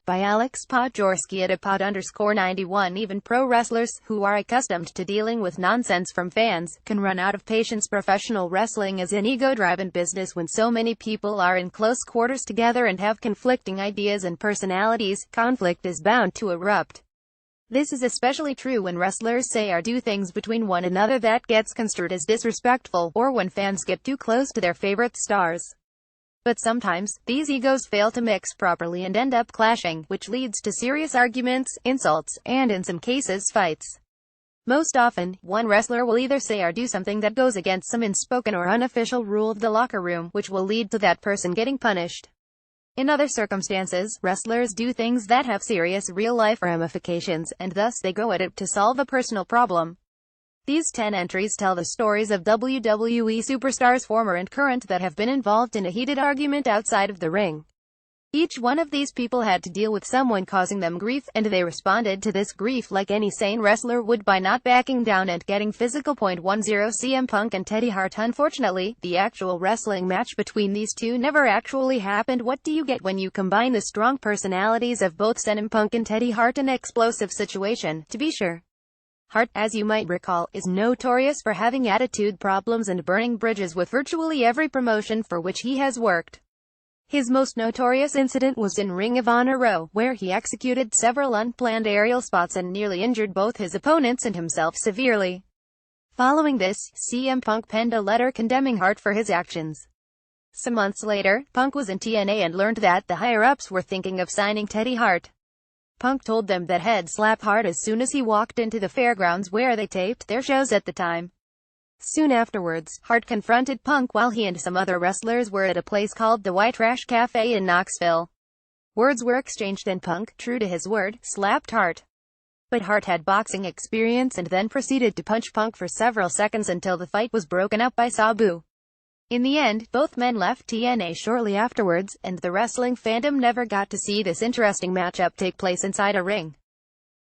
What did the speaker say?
By Alex Podgorski at @pod_91. Even pro wrestlers, who are accustomed to dealing with nonsense from fans, can run out of patience. Professional wrestling is an ego-driven business. When so many people are in close quarters together and have conflicting ideas and personalities, conflict is bound to erupt. This is especially true when wrestlers say or do things between one another that gets construed as disrespectful, or when fans get too close to their favorite stars. But sometimes, these egos fail to mix properly and end up clashing, which leads to serious arguments, insults, and in some cases fights. Most often, one wrestler will either say or do something that goes against some unspoken or unofficial rule of the locker room, which will lead to that person getting punished. In other circumstances, wrestlers do things that have serious real-life ramifications, and thus they go at it to solve a personal problem. These 10 entries tell the stories of WWE superstars, former and current, that have been involved in a heated argument outside of the ring. Each one of these people had to deal with someone causing them grief, and they responded to this grief like any sane wrestler would, by not backing down and getting physical. 10 CM Punk and Teddy Hart. Unfortunately, the actual wrestling match between these two never actually happened. What do you get when you combine the strong personalities of both CM Punk and Teddy Hart? An explosive situation, to be sure. Hart, as you might recall, is notorious for having attitude problems and burning bridges with virtually every promotion for which he has worked. His most notorious incident was in Ring of Honor Raw, where he executed several unplanned aerial spots and nearly injured both his opponents and himself severely. Following this, CM Punk penned a letter condemning Hart for his actions. Some months later, Punk was in TNA and learned that the higher-ups were thinking of signing Teddy Hart. Punk told them that he'd slap Hart as soon as he walked into the fairgrounds where they taped their shows at the time. Soon afterwards, Hart confronted Punk while he and some other wrestlers were at a place called the White Trash Cafe in Knoxville. Words were exchanged and Punk, true to his word, slapped Hart. But Hart had boxing experience and then proceeded to punch Punk for several seconds until the fight was broken up by Sabu. In the end, both men left TNA shortly afterwards, and the wrestling fandom never got to see this interesting matchup take place inside a ring.